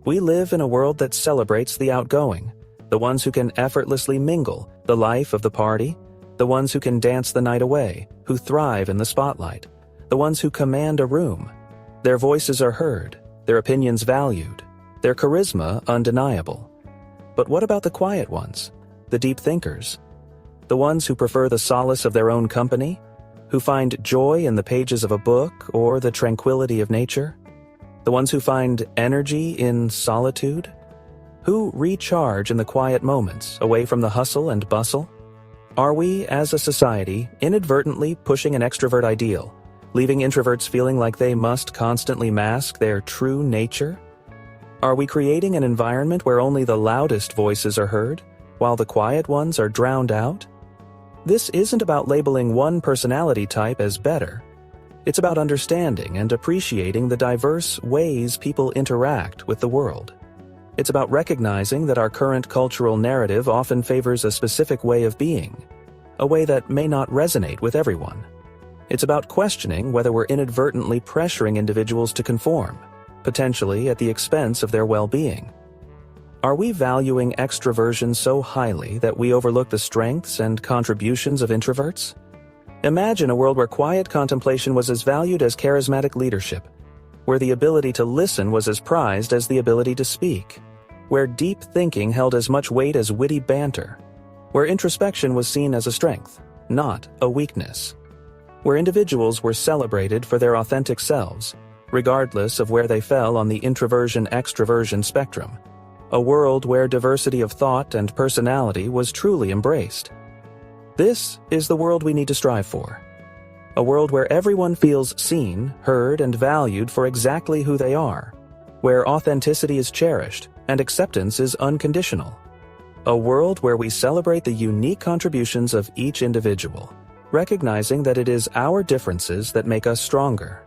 We live in a world that celebrates the outgoing, the ones who can effortlessly mingle the life of the party, the ones who can dance the night away, who thrive in the spotlight, the ones who command a room. Their voices are heard, their opinions valued, their charisma undeniable. But what about the quiet ones, the deep thinkers? The ones who prefer the solace of their own company, who find joy in the pages of a book or the tranquility of nature? The ones who find energy in solitude? Who recharge in the quiet moments, away from the hustle and bustle? Are we, as a society, inadvertently pushing an extrovert ideal, leaving introverts feeling like they must constantly mask their true nature? Are we creating an environment where only the loudest voices are heard, while the quiet ones are drowned out? This isn't about labeling one personality type as better. It's about understanding and appreciating the diverse ways people interact with the world. It's about recognizing that our current cultural narrative often favors a specific way of being, a way that may not resonate with everyone. It's about questioning whether we're inadvertently pressuring individuals to conform, potentially at the expense of their well-being. Are we valuing extroversion so highly that we overlook the strengths and contributions of introverts? Imagine a world where quiet contemplation was as valued as charismatic leadership, where the ability to listen was as prized as the ability to speak, where deep thinking held as much weight as witty banter, where introspection was seen as a strength, not a weakness, where individuals were celebrated for their authentic selves, regardless of where they fell on the introversion-extroversion spectrum, a world where diversity of thought and personality was truly embraced. This is the world we need to strive for. A world where everyone feels seen, heard, and valued for exactly who they are, where authenticity is cherished and acceptance is unconditional. A world where we celebrate the unique contributions of each individual, recognizing that it is our differences that make us stronger.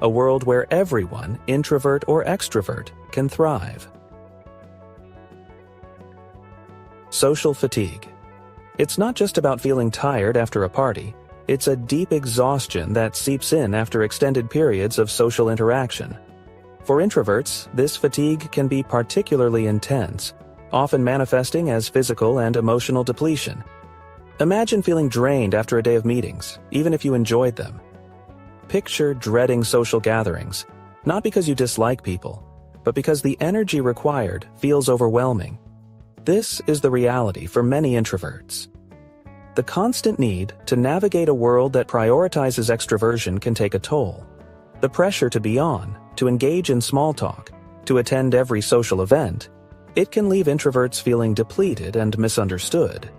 A world where everyone, introvert or extrovert, can thrive. Social fatigue. It's not just about feeling tired after a party. It's a deep exhaustion that seeps in after extended periods of social interaction. For introverts, this fatigue can be particularly intense, often manifesting as physical and emotional depletion. Imagine feeling drained after a day of meetings, even if you enjoyed them. Picture dreading social gatherings, not because you dislike people, but because the energy required feels overwhelming. This is the reality for many introverts. The constant need to navigate a world that prioritizes extroversion can take a toll. The pressure to be on, to engage in small talk, to attend every social event, it can leave introverts feeling depleted and misunderstood.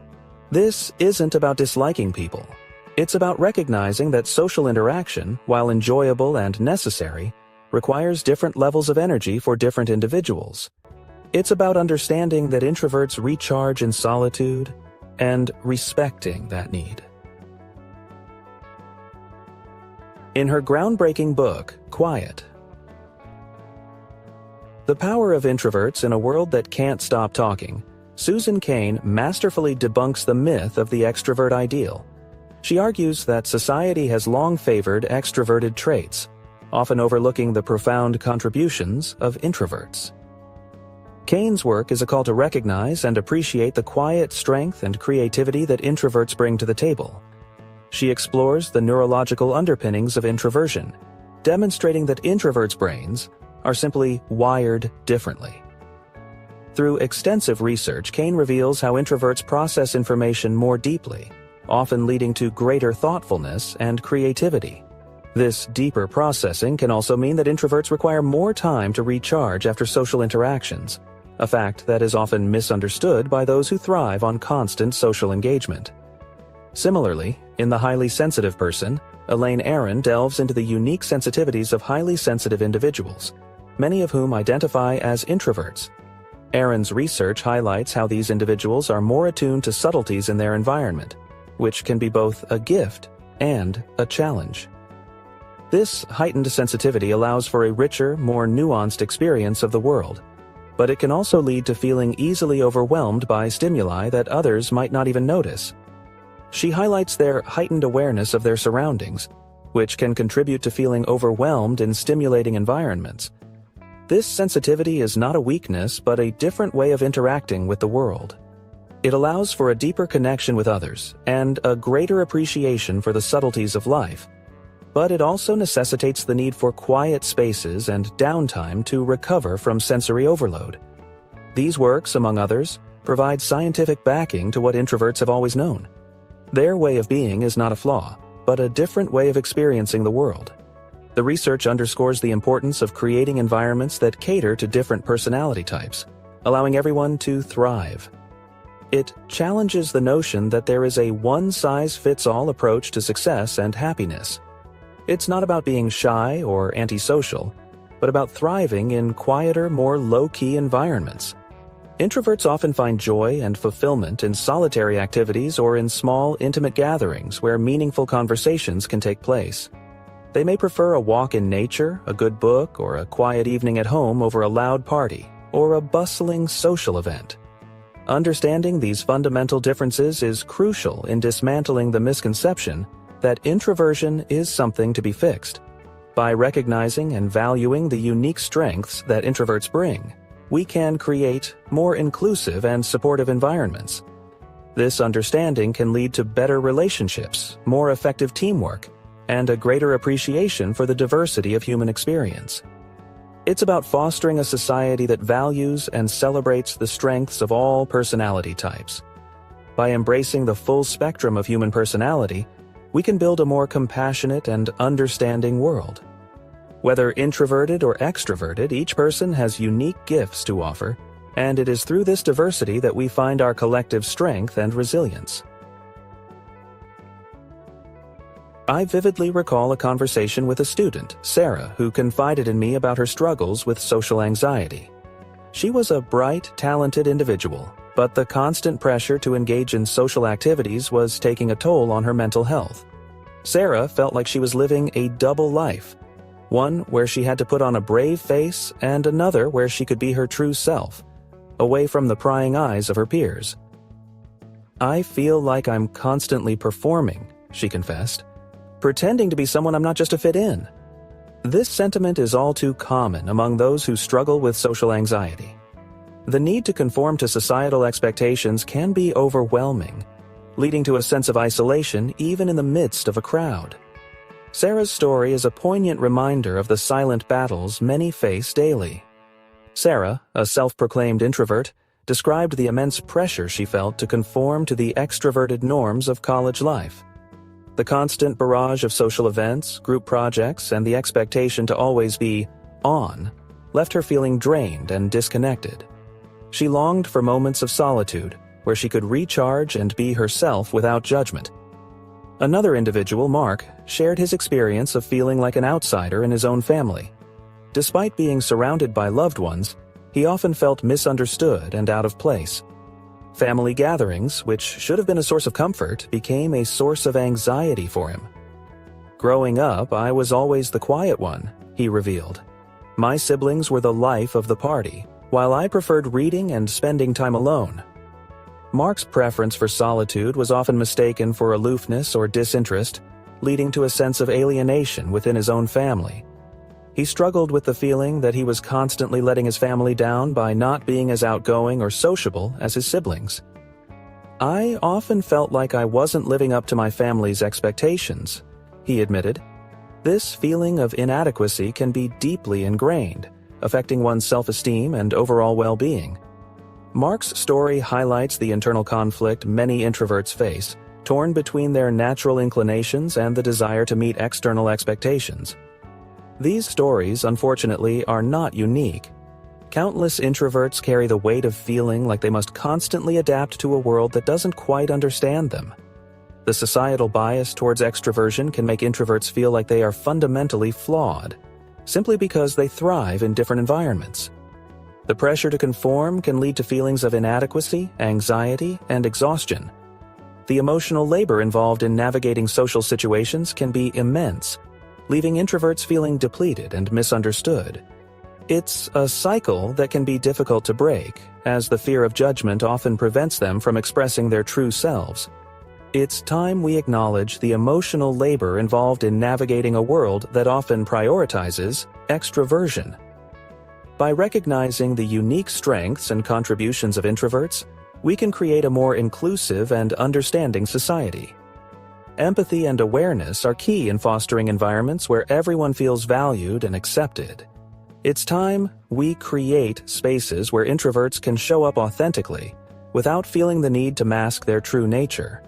This isn't about disliking people. It's about recognizing that social interaction, while enjoyable and necessary, requires different levels of energy for different individuals. It's about understanding that introverts recharge in solitude and respecting that need. In her groundbreaking book, Quiet, The Power of Introverts in a World That Can't Stop Talking, Susan Cain masterfully debunks the myth of the extrovert ideal. She argues that society has long favored extroverted traits, often overlooking the profound contributions of introverts. Cain's work is a call to recognize and appreciate the quiet strength and creativity that introverts bring to the table. She explores the neurological underpinnings of introversion, demonstrating that introverts' brains are simply wired differently. Through extensive research, Cain reveals how introverts process information more deeply, often leading to greater thoughtfulness and creativity. This deeper processing can also mean that introverts require more time to recharge after social interactions, a fact that is often misunderstood by those who thrive on constant social engagement. Similarly, in The Highly Sensitive Person, Elaine Aron delves into the unique sensitivities of highly sensitive individuals, many of whom identify as introverts. Aron's research highlights how these individuals are more attuned to subtleties in their environment, which can be both a gift and a challenge. This heightened sensitivity allows for a richer, more nuanced experience of the world, but it can also lead to feeling easily overwhelmed by stimuli that others might not even notice. She highlights their heightened awareness of their surroundings, which can contribute to feeling overwhelmed in stimulating environments. This sensitivity is not a weakness, but a different way of interacting with the world. It allows for a deeper connection with others and a greater appreciation for the subtleties of life. But it also necessitates the need for quiet spaces and downtime to recover from sensory overload. These works, among others, provide scientific backing to what introverts have always known. Their way of being is not a flaw, but a different way of experiencing the world. The research underscores the importance of creating environments that cater to different personality types, allowing everyone to thrive. It challenges the notion that there is a one-size-fits-all approach to success and happiness. It's not about being shy or antisocial, but about thriving in quieter, more low-key environments. Introverts often find joy and fulfillment in solitary activities or in small, intimate gatherings where meaningful conversations can take place. They may prefer a walk in nature, a good book, or a quiet evening at home over a loud party, or a bustling social event. Understanding these fundamental differences is crucial in dismantling the misconception that introversion is something to be fixed. By recognizing and valuing the unique strengths that introverts bring, we can create more inclusive and supportive environments. This understanding can lead to better relationships, more effective teamwork, and a greater appreciation for the diversity of human experience. It's about fostering a society that values and celebrates the strengths of all personality types. By embracing the full spectrum of human personality, we can build a more compassionate and understanding world. Whether introverted or extroverted, each person has unique gifts to offer, and it is through this diversity that we find our collective strength and resilience. I vividly recall a conversation with a student, Sarah, who confided in me about her struggles with social anxiety. She was a bright, talented individual, but the constant pressure to engage in social activities was taking a toll on her mental health. Sarah felt like she was living a double life, one where she had to put on a brave face and another where she could be her true self, away from the prying eyes of her peers. "I feel like I'm constantly performing," she confessed, "pretending to be someone I'm not just to fit in." This sentiment is all too common among those who struggle with social anxiety. The need to conform to societal expectations can be overwhelming, leading to a sense of isolation even in the midst of a crowd. Sarah's story is a poignant reminder of the silent battles many face daily. Sarah, a self-proclaimed introvert, described the immense pressure she felt to conform to the extroverted norms of college life. The constant barrage of social events, group projects, and the expectation to always be on left her feeling drained and disconnected. She longed for moments of solitude, where she could recharge and be herself without judgment. Another individual, Mark, shared his experience of feeling like an outsider in his own family. Despite being surrounded by loved ones, he often felt misunderstood and out of place. Family gatherings, which should have been a source of comfort, became a source of anxiety for him. "Growing up, I was always the quiet one," he revealed. "My siblings were the life of the party, while I preferred reading and spending time alone." Mark's preference for solitude was often mistaken for aloofness or disinterest, leading to a sense of alienation within his own family. He struggled with the feeling that he was constantly letting his family down by not being as outgoing or sociable as his siblings. "I often felt like I wasn't living up to my family's expectations," he admitted. This feeling of inadequacy can be deeply ingrained, affecting one's self-esteem and overall well-being. Mark's story highlights the internal conflict many introverts face, torn between their natural inclinations and the desire to meet external expectations. These stories, unfortunately, are not unique. Countless introverts carry the weight of feeling like they must constantly adapt to a world that doesn't quite understand them. The societal bias towards extroversion can make introverts feel like they are fundamentally flawed, simply because they thrive in different environments. The pressure to conform can lead to feelings of inadequacy, anxiety, and exhaustion. The emotional labor involved in navigating social situations can be immense, leaving introverts feeling depleted and misunderstood. It's a cycle that can be difficult to break, as the fear of judgment often prevents them from expressing their true selves. It's time we acknowledge the emotional labor involved in navigating a world that often prioritizes extroversion. By recognizing the unique strengths and contributions of introverts, we can create a more inclusive and understanding society. Empathy and awareness are key in fostering environments where everyone feels valued and accepted. It's time we create spaces where introverts can show up authentically without feeling the need to mask their true nature.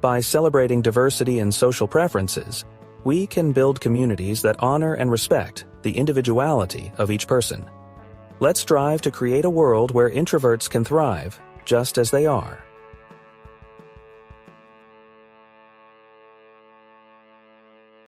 By celebrating diversity in social preferences, we can build communities that honor and respect the individuality of each person. Let's strive to create a world where introverts can thrive just as they are.